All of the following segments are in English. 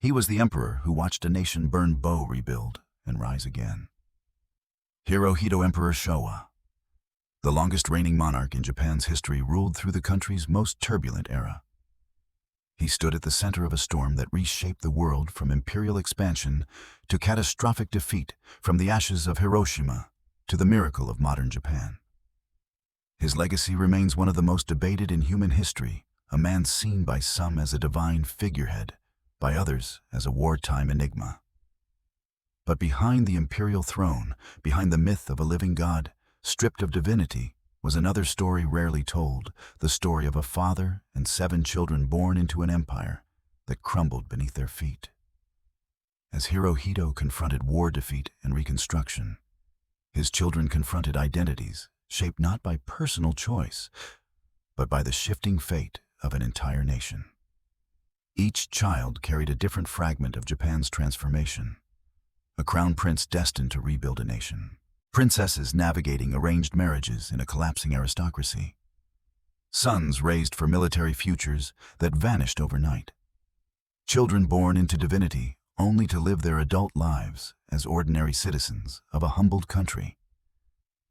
He was the emperor who watched a nation burn, bow, rebuild, and rise again. Hirohito Emperor Showa, the longest reigning monarch in Japan's history, ruled through the country's most turbulent era. He stood at the center of a storm that reshaped the world, from imperial expansion to catastrophic defeat, from the ashes of Hiroshima to the miracle of modern Japan. His legacy remains one of the most debated in human history, a man seen by some as a divine figurehead, by others as a wartime enigma. But behind the imperial throne, behind the myth of a living god, stripped of divinity, was another story rarely told, the story of a father and 7 children born into an empire that crumbled beneath their feet. As Hirohito confronted war defeat and reconstruction, his children confronted identities shaped not by personal choice, but by the shifting fate of an entire nation. Each child carried a different fragment of Japan's transformation. A crown prince destined to rebuild a nation. Princesses navigating arranged marriages in a collapsing aristocracy. Sons raised for military futures that vanished overnight. Children born into divinity only to live their adult lives as ordinary citizens of a humbled country.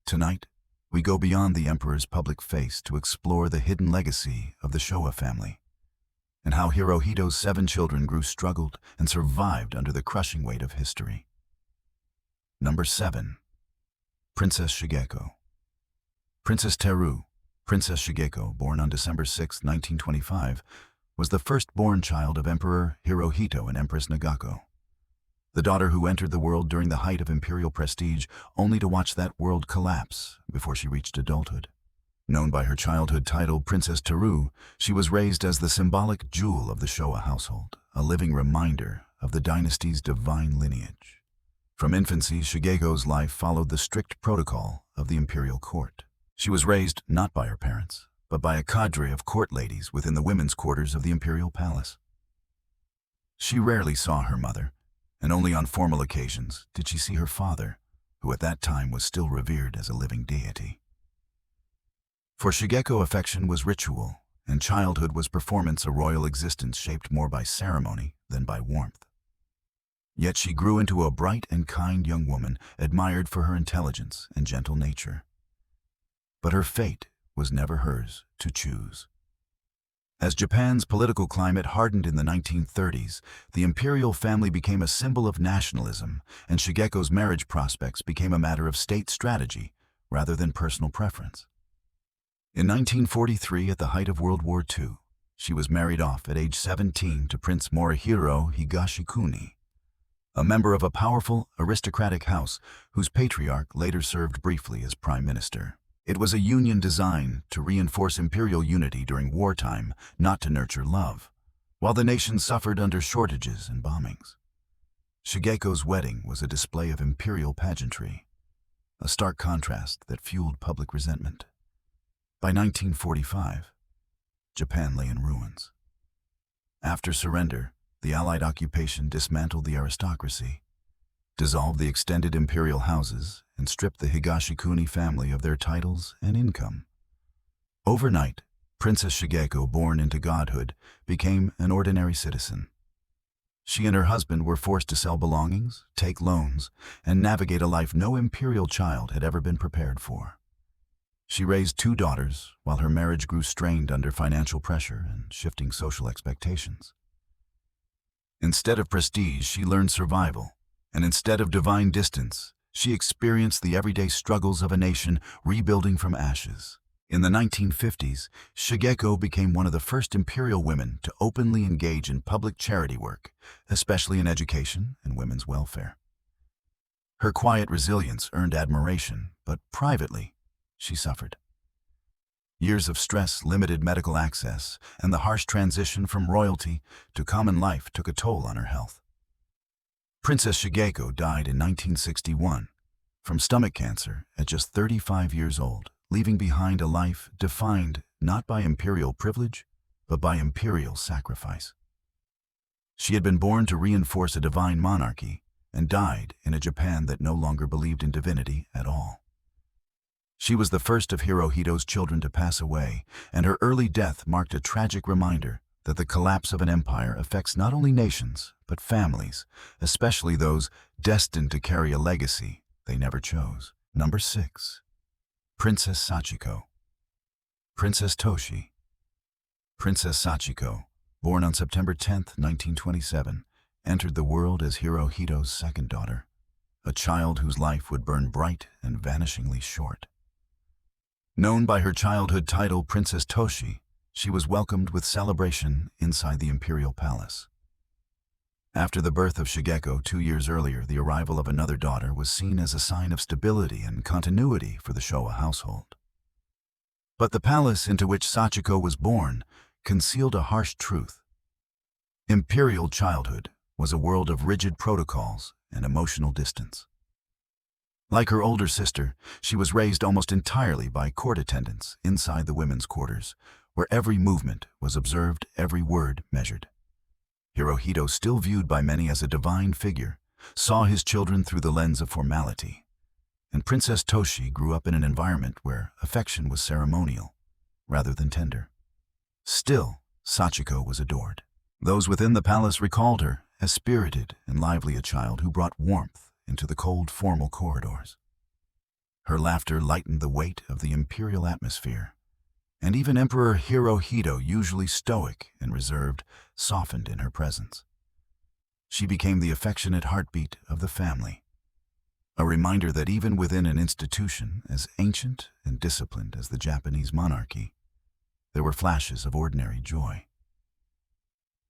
Tonight, we go beyond the emperor's public face to explore the hidden legacy of the Showa family, and how Hirohito's 7 children grew, struggled, and survived under the crushing weight of history. Number 7. Princess Shigeko. Princess Teru, Princess Shigeko, born on December 6, 1925, was the firstborn child of Emperor Hirohito and Empress Nagako. The daughter who entered the world during the height of imperial prestige, only to watch that world collapse before she reached adulthood. Known by her childhood title Princess Teru, she was raised as the symbolic jewel of the Showa household, a living reminder of the dynasty's divine lineage. From infancy, Shigeko's life followed the strict protocol of the imperial court. She was raised not by her parents, but by a cadre of court ladies within the women's quarters of the imperial palace. She rarely saw her mother, and only on formal occasions did she see her father, who at that time was still revered as a living deity. For Shigeko, affection was ritual, and childhood was performance, a royal existence shaped more by ceremony than by warmth. Yet she grew into a bright and kind young woman, admired for her intelligence and gentle nature. But her fate was never hers to choose. As Japan's political climate hardened in the 1930s, the imperial family became a symbol of nationalism, and Shigeko's marriage prospects became a matter of state strategy rather than personal preference. In 1943, at the height of World War II, she was married off at age 17 to Prince Morihiro Higashikuni, a member of a powerful, aristocratic house whose patriarch later served briefly as prime minister. It was a union designed to reinforce imperial unity during wartime, not to nurture love, while the nation suffered under shortages and bombings. Shigeko's wedding was a display of imperial pageantry, a stark contrast that fueled public resentment. By 1945, Japan lay in ruins. After surrender, the Allied occupation dismantled the aristocracy, dissolved the extended imperial houses, and stripped the Higashikuni family of their titles and income. Overnight, Princess Shigeko, born into godhood, became an ordinary citizen. She and her husband were forced to sell belongings, take loans, and navigate a life no imperial child had ever been prepared for. She raised 2 daughters, while her marriage grew strained under financial pressure and shifting social expectations. Instead of prestige, she learned survival, and instead of divine distance, she experienced the everyday struggles of a nation rebuilding from ashes. In the 1950s, Shigeko became one of the first imperial women to openly engage in public charity work, especially in education and women's welfare. Her quiet resilience earned admiration, but privately, she suffered. Years of stress, limited medical access, and the harsh transition from royalty to common life took a toll on her health. Princess Shigeko died in 1961 from stomach cancer at just 35 years old, leaving behind a life defined not by imperial privilege, but by imperial sacrifice. She had been born to reinforce a divine monarchy and died in a Japan that no longer believed in divinity at all. She was the first of Hirohito's children to pass away, and her early death marked a tragic reminder that the collapse of an empire affects not only nations, but families, especially those destined to carry a legacy they never chose. Number 6. Princess Sachiko. Princess Toshi. Princess Sachiko, born on September 10, 1927, entered the world as Hirohito's second daughter, a child whose life would burn bright and vanishingly short. Known by her childhood title Princess Toshi, she was welcomed with celebration inside the Imperial Palace. After the birth of Shigeko 2 years earlier, the arrival of another daughter was seen as a sign of stability and continuity for the Showa household. But the palace into which Sachiko was born concealed a harsh truth. Imperial childhood was a world of rigid protocols and emotional distance. Like her older sister, she was raised almost entirely by court attendants inside the women's quarters, where every movement was observed, every word measured. Hirohito, still viewed by many as a divine figure, saw his children through the lens of formality. And Princess Toshi grew up in an environment where affection was ceremonial, rather than tender. Still, Sachiko was adored. Those within the palace recalled her as spirited and lively a child who brought warmth into the cold, formal corridors. Her laughter lightened the weight of the imperial atmosphere, and even Emperor Hirohito, usually stoic and reserved, softened in her presence. She became the affectionate heartbeat of the family, a reminder that even within an institution as ancient and disciplined as the Japanese monarchy, there were flashes of ordinary joy.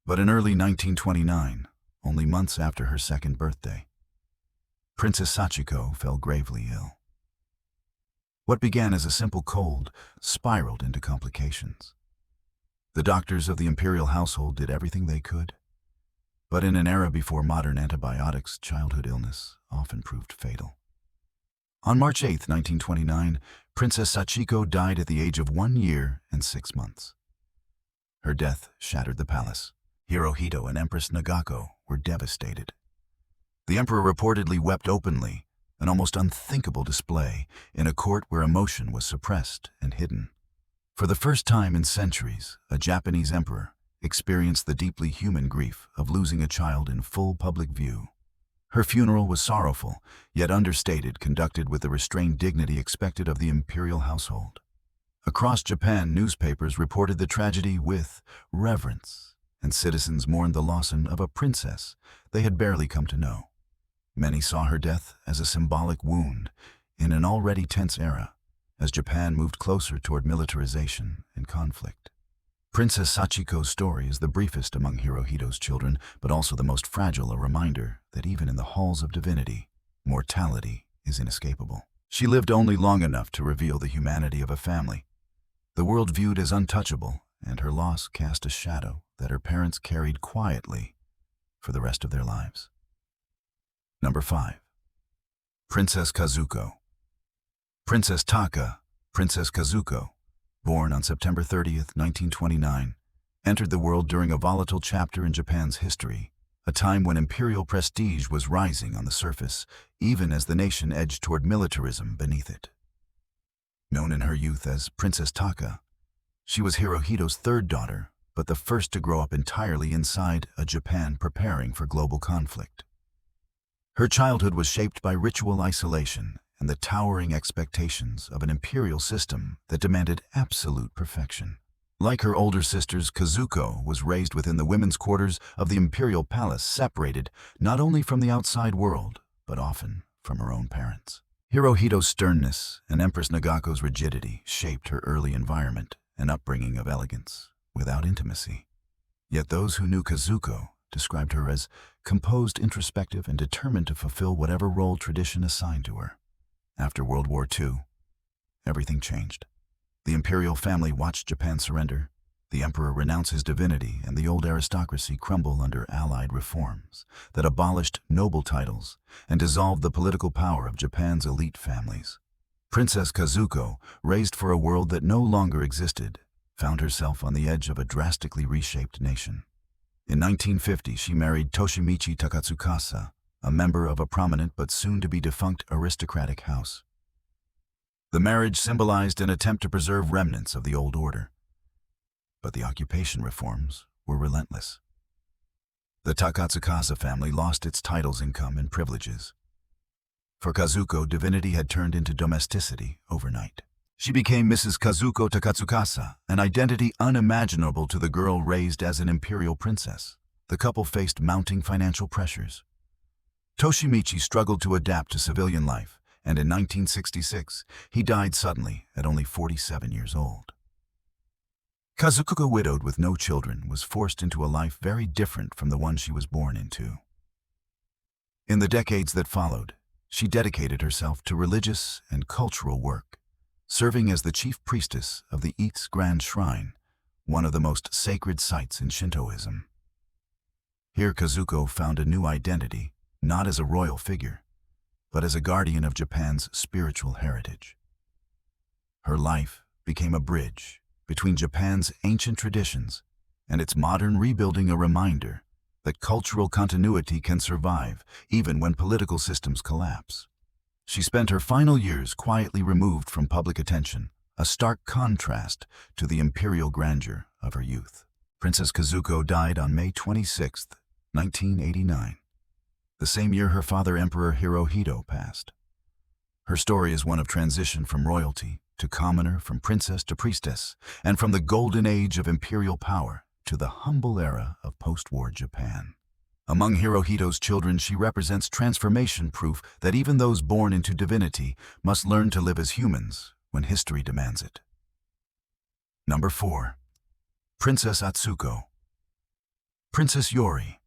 But in early 1929, only months after her second birthday, Princess Sachiko fell gravely ill. What began as a simple cold spiraled into complications. The doctors of the imperial household did everything they could, but in an era before modern antibiotics, childhood illness often proved fatal. On March 8, 1929, Princess Sachiko died at the age of 1 year and 6 months. Her death shattered the palace. Hirohito and Empress Nagako were devastated. The emperor reportedly wept openly, an almost unthinkable display in a court where emotion was suppressed and hidden. For the first time in centuries, a Japanese emperor experienced the deeply human grief of losing a child in full public view. Her funeral was sorrowful, yet understated, conducted with the restrained dignity expected of the imperial household. Across Japan, newspapers reported the tragedy with reverence, and citizens mourned the loss of a princess they had barely come to know. Many saw her death as a symbolic wound in an already tense era, as Japan moved closer toward militarization and conflict. Princess Sachiko's story is the briefest among Hirohito's children, but also the most fragile, a reminder that even in the halls of divinity, mortality is inescapable. She lived only long enough to reveal the humanity of a family, the world viewed as untouchable, and her loss cast a shadow that her parents carried quietly for the rest of their lives. Number 5. Princess Kazuko. Princess Kazuko, born on September 30, 1929, entered the world during a volatile chapter in Japan's history, a time when imperial prestige was rising on the surface, even as the nation edged toward militarism beneath it. Known in her youth as Princess Taka, she was Hirohito's third daughter, but the first to grow up entirely inside a Japan preparing for global conflict. Her childhood was shaped by ritual isolation and the towering expectations of an imperial system that demanded absolute perfection. Like her older sisters, Kazuko was raised within the women's quarters of the imperial palace, separated not only from the outside world, but often from her own parents. Hirohito's sternness and Empress Nagako's rigidity shaped her early environment, an upbringing of elegance without intimacy. Yet those who knew Kazuko described her as composed, introspective, and determined to fulfill whatever role tradition assigned to her. After World War II, everything changed. The imperial family watched Japan surrender, the emperor renounce his divinity, and the old aristocracy crumble under Allied reforms that abolished noble titles and dissolved the political power of Japan's elite families. Princess Kazuko, raised for a world that no longer existed, found herself on the edge of a drastically reshaped nation. In 1950, she married Toshimichi Takatsukasa, a member of a prominent but soon-to-be defunct aristocratic house. The marriage symbolized an attempt to preserve remnants of the old order. But the occupation reforms were relentless. The Takatsukasa family lost its titles, income, and privileges. For Kazuko, divinity had turned into domesticity overnight. She became Mrs. Kazuko Takatsukasa, an identity unimaginable to the girl raised as an imperial princess. The couple faced mounting financial pressures. Toshimichi struggled to adapt to civilian life, and in 1966, he died suddenly at only 47 years old. Kazuko, widowed with no children, was forced into a life very different from the one she was born into. In the decades that followed, she dedicated herself to religious and cultural work, serving as the chief priestess of the Its Grand Shrine, one of the most sacred sites in Shintoism. Here Kazuko found a new identity, not as a royal figure, but as a guardian of Japan's spiritual heritage. Her life became a bridge between Japan's ancient traditions and its modern rebuilding, a reminder that cultural continuity can survive even when political systems collapse. She spent her final years quietly removed from public attention, a stark contrast to the imperial grandeur of her youth. Princess Kazuko died on May 26, 1989, the same year her father, Emperor Hirohito, passed. Her story is one of transition from royalty to commoner, from princess to priestess, and from the golden age of imperial power to the humble era of post-war Japan. Among Hirohito's children, she represents transformation, proof that even those born into divinity must learn to live as humans when history demands it. Number 4. Princess Atsuko. Princess Yori.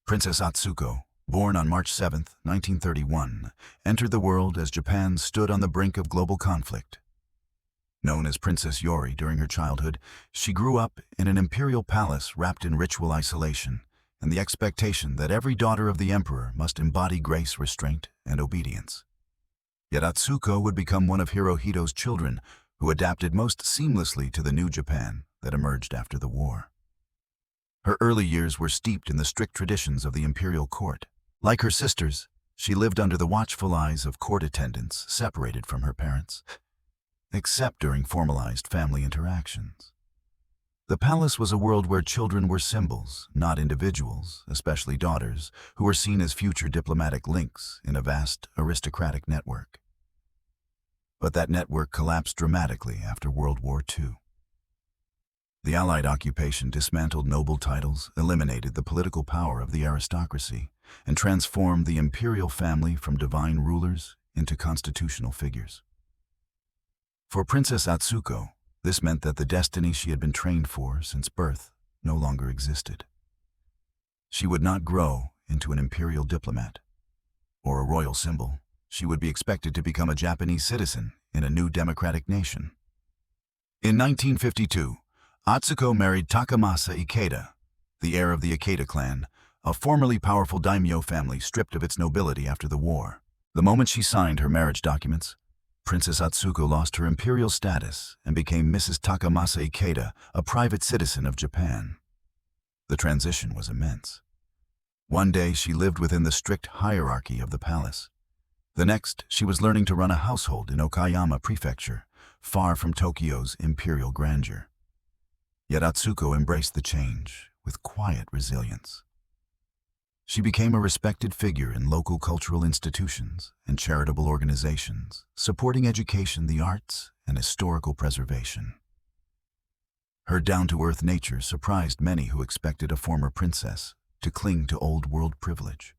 Princess Atsuko, born on March 7, 1931, entered the world as Japan stood on the brink of global conflict. Known as Princess Yori during her childhood, she grew up in an imperial palace wrapped in ritual isolation and the expectation that every daughter of the emperor must embody grace, restraint, and obedience. Yet Atsuko would become one of Hirohito's children who adapted most seamlessly to the new Japan that emerged after the war. Her early years were steeped in the strict traditions of the imperial court. Like her sisters, she lived under the watchful eyes of court attendants, separated from her parents, except during formalized family interactions. The palace was a world where children were symbols, not individuals, especially daughters, who were seen as future diplomatic links in a vast aristocratic network. But that network collapsed dramatically after World War II. The Allied occupation dismantled noble titles, eliminated the political power of the aristocracy, and transformed the imperial family from divine rulers into constitutional figures. For Princess Atsuko, this meant that the destiny she had been trained for since birth no longer existed. She would not grow into an imperial diplomat or a royal symbol. She would be expected to become a Japanese citizen in a new democratic nation. In 1952, Atsuko married Takamasa Ikeda, the heir of the Ikeda clan, a formerly powerful daimyo family stripped of its nobility after the war. The moment she signed her marriage documents, Princess Atsuko lost her imperial status and became Mrs. Takamasa Ikeda, a private citizen of Japan. The transition was immense. One day she lived within the strict hierarchy of the palace. The next, she was learning to run a household in Okayama Prefecture, far from Tokyo's imperial grandeur. Yet Atsuko embraced the change with quiet resilience. She became a respected figure in local cultural institutions and charitable organizations, supporting education, the arts, and historical preservation. Her down-to-earth nature surprised many who expected a former princess to cling to old-world privilege.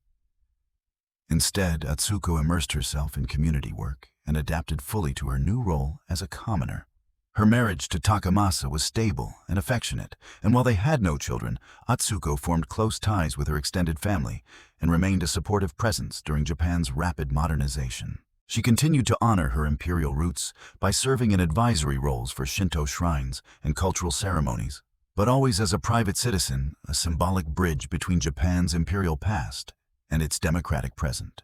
Instead, Atsuko immersed herself in community work and adapted fully to her new role as a commoner. Her marriage to Takamasa was stable and affectionate, and while they had no children, Atsuko formed close ties with her extended family and remained a supportive presence during Japan's rapid modernization. She continued to honor her imperial roots by serving in advisory roles for Shinto shrines and cultural ceremonies, but always as a private citizen, a symbolic bridge between Japan's imperial past and its democratic present.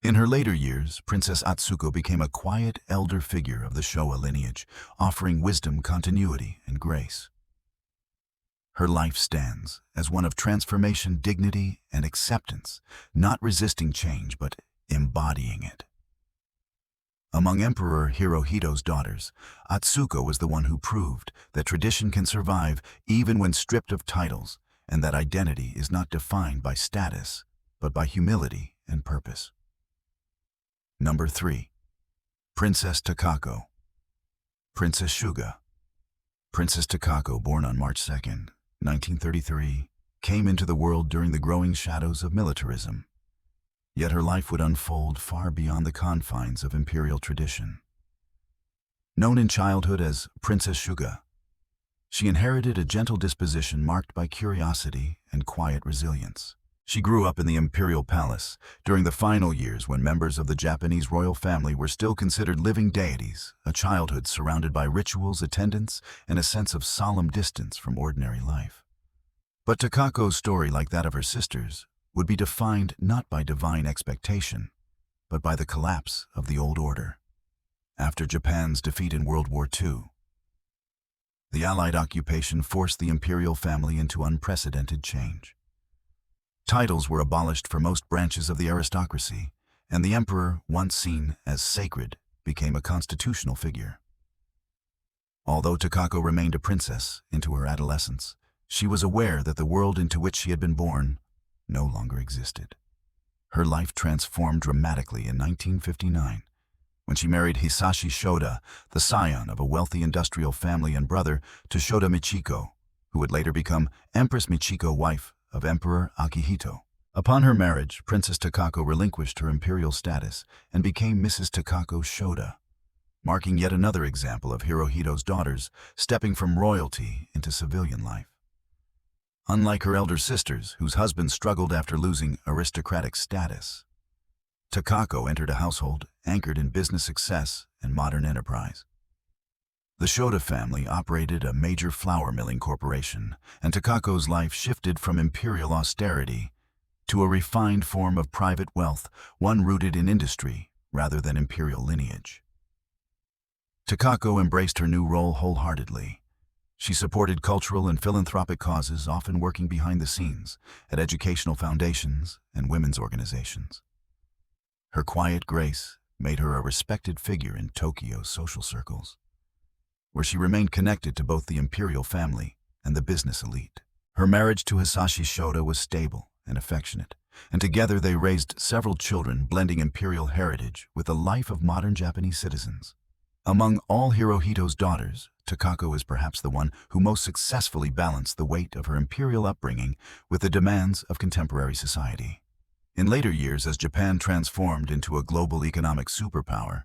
In her later years, Princess Atsuko became a quiet elder figure of the Showa lineage, offering wisdom, continuity, and grace. Her life stands as one of transformation, dignity, and acceptance, not resisting change but embodying it. Among Emperor Hirohito's daughters, Atsuko was the one who proved that tradition can survive even when stripped of titles, and that identity is not defined by status, but by humility and purpose. Number 3. Princess Takako. Princess Shuga. Princess Takako, born on March 2, 1933, came into the world during the growing shadows of militarism. Yet her life would unfold far beyond the confines of imperial tradition. Known in childhood as Princess Shuga, she inherited a gentle disposition marked by curiosity and quiet resilience. She grew up in the imperial palace during the final years when members of the Japanese royal family were still considered living deities, a childhood surrounded by rituals, attendance, and a sense of solemn distance from ordinary life. But Takako's story, like that of her sisters, would be defined not by divine expectation, but by the collapse of the old order. After Japan's defeat in World War II, the Allied occupation forced the imperial family into unprecedented change. Titles were abolished for most branches of the aristocracy, and the emperor, once seen as sacred, became a constitutional figure. Although Takako remained a princess into her adolescence, she was aware that the world into which she had been born no longer existed. Her life transformed dramatically in 1959, when she married Hisashi Shoda, the scion of a wealthy industrial family and brother to Shoda Michiko, who would later become Empress Michiko, wife of Emperor Akihito. Upon her marriage, Princess Takako relinquished her imperial status and became Mrs. Takako Shoda, marking yet another example of Hirohito's daughters stepping from royalty into civilian life. Unlike her elder sisters, whose husbands struggled after losing aristocratic status, Takako entered a household anchored in business success and modern enterprise. The Shoda family operated a major flour milling corporation, and Takako's life shifted from imperial austerity to a refined form of private wealth, one rooted in industry rather than imperial lineage. Takako embraced her new role wholeheartedly. She supported cultural and philanthropic causes, often working behind the scenes at educational foundations and women's organizations. Her quiet grace made her a respected figure in Tokyo's social circles, where she remained connected to both the imperial family and the business elite. Her marriage to Hisashi Shoda was stable and affectionate, and together they raised several children, blending imperial heritage with the life of modern Japanese citizens. Among all Hirohito's daughters, Takako is perhaps the one who most successfully balanced the weight of her imperial upbringing with the demands of contemporary society. In later years, as Japan transformed into a global economic superpower,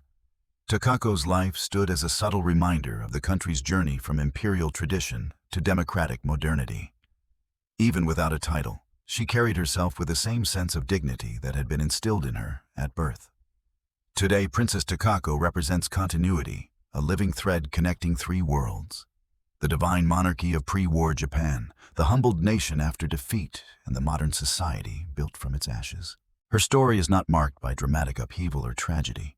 Takako's life stood as a subtle reminder of the country's journey from imperial tradition to democratic modernity. Even without a title, she carried herself with the same sense of dignity that had been instilled in her at birth. Today, Princess Takako represents continuity, a living thread connecting three worlds: the divine monarchy of pre-war Japan, the humbled nation after defeat, and the modern society built from its ashes. Her story is not marked by dramatic upheaval or tragedy,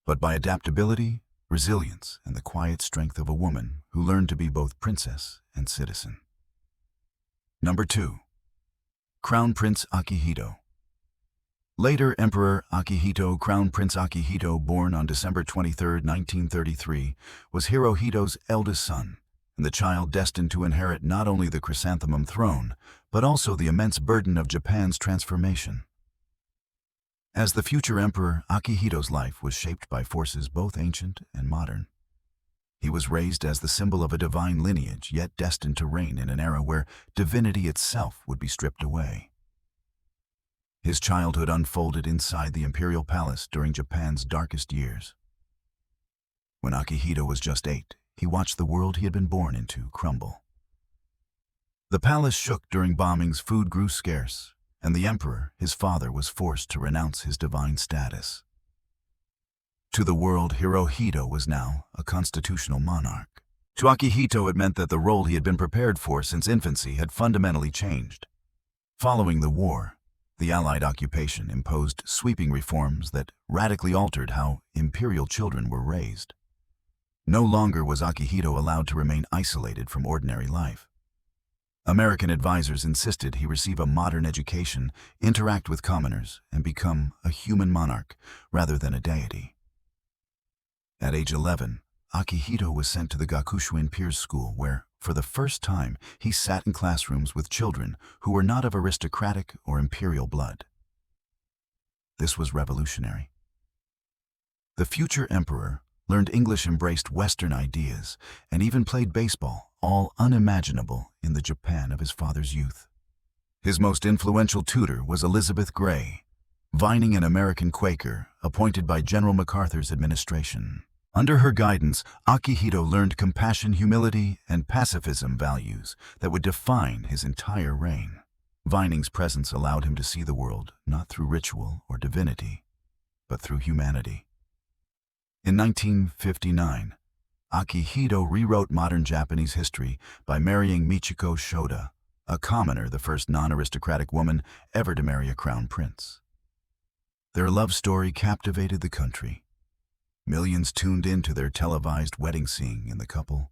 but by adaptability, resilience, and the quiet strength of a woman who learned to be both princess and citizen. Number 2. Crown Prince Akihito. Later Emperor Akihito, Crown Prince Akihito, born on December 23, 1933, was Hirohito's eldest son, and the child destined to inherit not only the chrysanthemum throne, but also the immense burden of Japan's transformation. As the future emperor, Akihito's life was shaped by forces both ancient and modern. He was raised as the symbol of a divine lineage, yet destined to reign in an era where divinity itself would be stripped away. His childhood unfolded inside the imperial palace during Japan's darkest years. When Akihito was just 8, he watched the world he had been born into crumble. The palace shook during bombings, food grew scarce, and the emperor, his father, was forced to renounce his divine status. To the world, Hirohito was now a constitutional monarch. To Akihito, it meant that the role he had been prepared for since infancy had fundamentally changed. Following the war, the Allied occupation imposed sweeping reforms that radically altered how imperial children were raised. No longer was Akihito allowed to remain isolated from ordinary life. American advisors insisted he receive a modern education, interact with commoners, and become a human monarch rather than a deity. At age 11, Akihito was sent to the Gakushuin Peers School where, for the first time, he sat in classrooms with children who were not of aristocratic or imperial blood. This was revolutionary. The future emperor learned English, embraced Western ideas, and even played baseball, all unimaginable in the Japan of his father's youth. His most influential tutor was Elizabeth Gray, Vining an American Quaker appointed by General MacArthur's administration. Under her guidance, Akihito learned compassion, humility, and pacifism values that would define his entire reign. Vining's presence allowed him to see the world not through ritual or divinity, but through humanity. In 1959, Akihito rewrote modern Japanese history by marrying Michiko Shoda, a commoner, the first non-aristocratic woman ever to marry a crown prince. Their love story captivated the country. Millions tuned in to their televised wedding scene in the couple,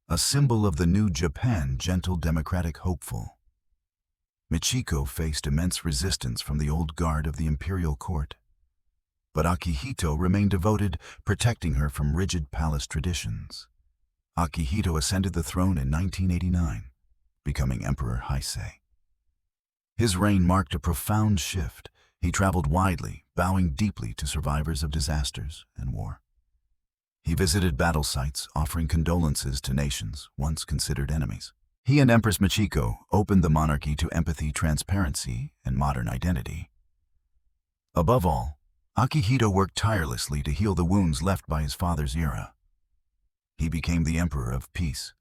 a symbol of the new Japan, gentle, democratic, hopeful. Michiko faced immense resistance from the old guard of the imperial court, but Akihito remained devoted, protecting her from rigid palace traditions. Akihito ascended the throne in 1989, becoming Emperor Heisei. His reign marked a profound shift. He traveled widely, bowing deeply to survivors of disasters and war. He visited battle sites, offering condolences to nations once considered enemies. He and Empress Michiko opened the monarchy to empathy, transparency, and modern identity. Above all, Akihito worked tirelessly to heal the wounds left by his father's era. He became the Emperor of Peace,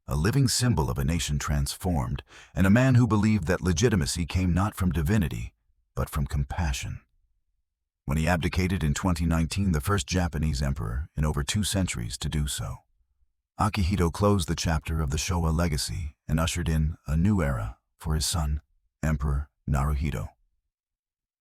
a living symbol of a nation transformed, and a man who believed that legitimacy came not from divinity, but from compassion. When he abdicated in 2019, the first Japanese emperor in over 2 centuries to do so, Akihito closed the chapter of the Showa legacy and ushered in a new era for his son, Emperor Naruhito.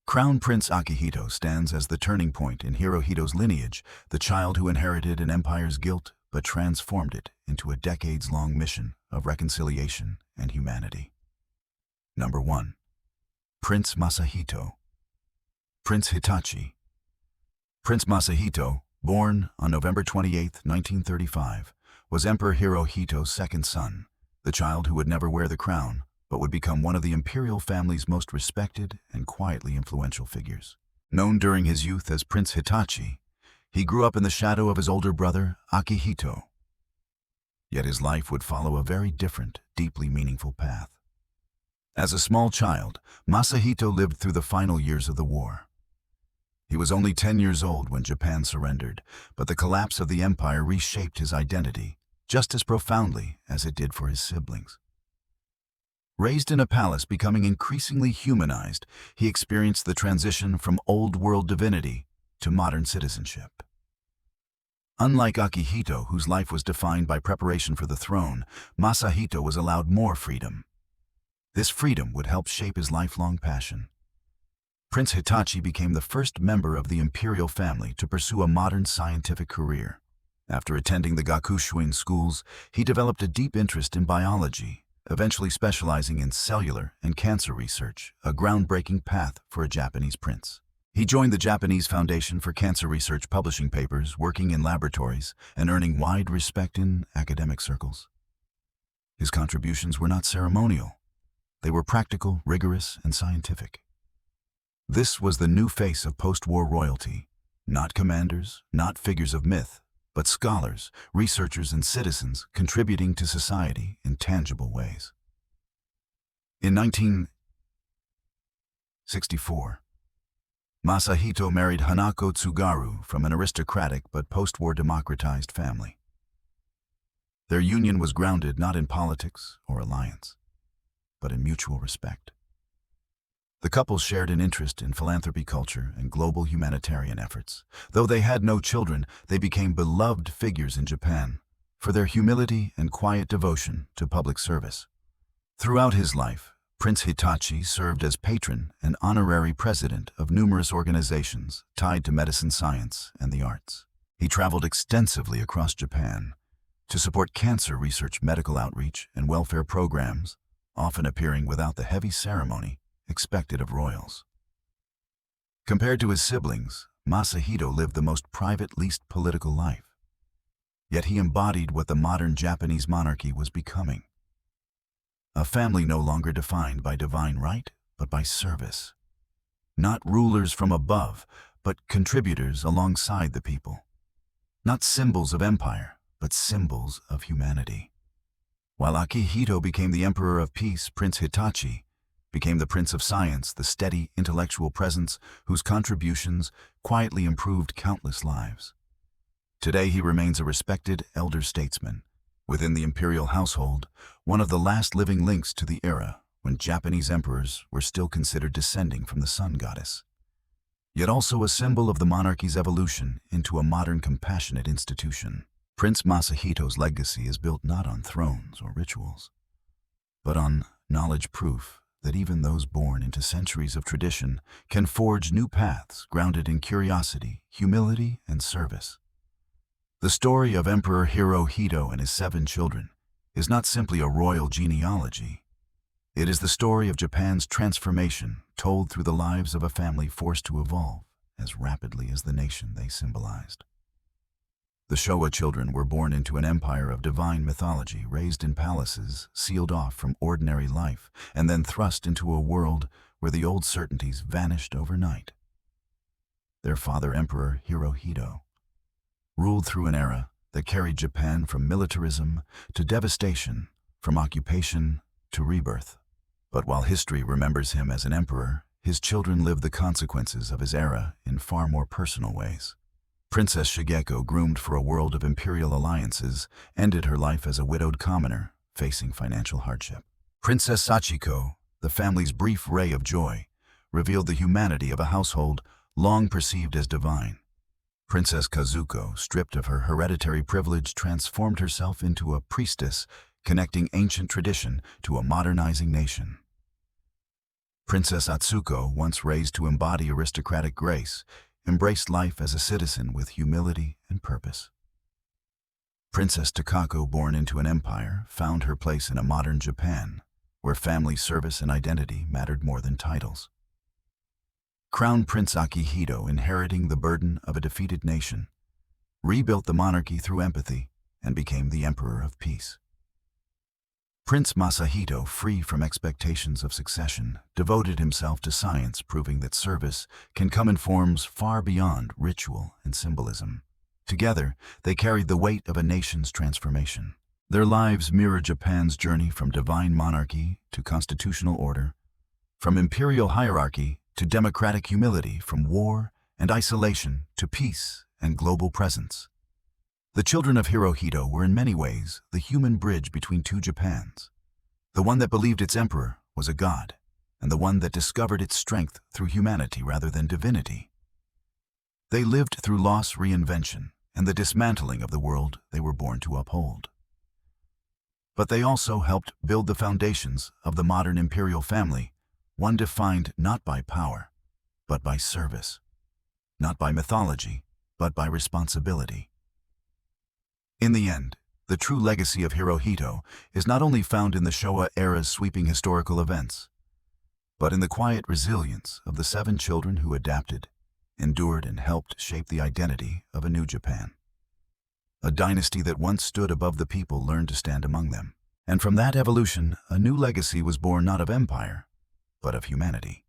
Crown Prince Akihito stands as the turning point in Hirohito's lineage, the child who inherited an empire's guilt but transformed it into a decades-long mission of reconciliation and humanity. Number 1. Prince Masahito. Prince Hitachi. Prince Masahito, born on November 28, 1935, was Emperor Hirohito's second son, the child who would never wear the crown, but would become one of the imperial family's most respected and quietly influential figures. Known during his youth as Prince Hitachi, he grew up in the shadow of his older brother, Akihito. Yet his life would follow a very different, deeply meaningful path. As a small child, Masahito lived through the final years of the war. He was only 10 years old when Japan surrendered, but the collapse of the empire reshaped his identity just as profoundly as it did for his siblings. Raised in a palace, becoming increasingly humanized, he experienced the transition from old-world divinity to modern citizenship. Unlike Akihito, whose life was defined by preparation for the throne, Masahito was allowed more freedom. This freedom would help shape his lifelong passion. Prince Hitachi became the first member of the imperial family to pursue a modern scientific career. After attending the Gakushuin schools, he developed a deep interest in biology, eventually specializing in cellular and cancer research, a groundbreaking path for a Japanese prince. He joined the Japanese Foundation for Cancer Research, publishing papers, working in laboratories, and earning wide respect in academic circles. His contributions were not ceremonial. They were practical, rigorous, and scientific. This was the new face of post-war royalty. Not commanders, not figures of myth, but scholars, researchers, and citizens contributing to society in tangible ways. In 1964, Masahito married Hanako Tsugaru from an aristocratic but post-war democratized family. Their union was grounded not in politics or alliance, but in mutual respect. The couple shared an interest in philanthropy, culture, and global humanitarian efforts. Though they had no children, they became beloved figures in Japan for their humility and quiet devotion to public service. Throughout his life, Prince Hitachi served as patron and honorary president of numerous organizations tied to medicine, science, and the arts. He traveled extensively across Japan to support cancer research, medical outreach, and welfare programs, often appearing without the heavy ceremony expected of royals. Compared to his siblings, Masahito lived the most private, least political life. Yet he embodied what the modern Japanese monarchy was becoming. A family no longer defined by divine right, but by service. Not rulers from above, but contributors alongside the people. Not symbols of empire, but symbols of humanity. While Akihito became the Emperor of Peace, Prince Hitachi became the Prince of Science, the steady intellectual presence whose contributions quietly improved countless lives. Today he remains a respected elder statesman within the imperial household, one of the last living links to the era when Japanese emperors were still considered descending from the sun goddess. Yet also a symbol of the monarchy's evolution into a modern compassionate institution. Prince Masahito's legacy is built not on thrones or rituals, but on knowledge proof that even those born into centuries of tradition can forge new paths grounded in curiosity, humility, and service. The story of Emperor Hirohito and his 7 children is not simply a royal genealogy. It is the story of Japan's transformation told through the lives of a family forced to evolve as rapidly as the nation they symbolized. The Showa children were born into an empire of divine mythology, raised in palaces, sealed off from ordinary life, and then thrust into a world where the old certainties vanished overnight. Their father, Emperor Hirohito, ruled through an era that carried Japan from militarism to devastation, from occupation to rebirth. But while history remembers him as an emperor, his children lived the consequences of his era in far more personal ways. Princess Shigeko, groomed for a world of imperial alliances, ended her life as a widowed commoner, facing financial hardship. Princess Sachiko, the family's brief ray of joy, revealed the humanity of a household long perceived as divine. Princess Kazuko, stripped of her hereditary privilege, transformed herself into a priestess, connecting ancient tradition to a modernizing nation. Princess Atsuko, once raised to embody aristocratic grace, embraced life as a citizen with humility and purpose. Princess Takako, born into an empire, found her place in a modern Japan, where family service and identity mattered more than titles. Crown Prince Akihito, inheriting the burden of a defeated nation, rebuilt the monarchy through empathy and became the Emperor of Peace. Prince Masahito, free from expectations of succession, devoted himself to science, proving that service can come in forms far beyond ritual and symbolism. Together, they carried the weight of a nation's transformation. Their lives mirror Japan's journey from divine monarchy to constitutional order, from imperial hierarchy to democratic humility, from war and isolation to peace and global presence. The children of Hirohito were in many ways the human bridge between 2 Japans, the one that believed its emperor was a god, and the one that discovered its strength through humanity rather than divinity. They lived through loss, reinvention, and the dismantling of the world they were born to uphold. But they also helped build the foundations of the modern imperial family, one defined not by power, but by service, not by mythology, but by responsibility. In the end, the true legacy of Hirohito is not only found in the Showa era's sweeping historical events, but in the quiet resilience of the 7 children who adapted, endured, and helped shape the identity of a new Japan. A dynasty that once stood above the people learned to stand among them. And from that evolution, a new legacy was born, not of empire, but of humanity.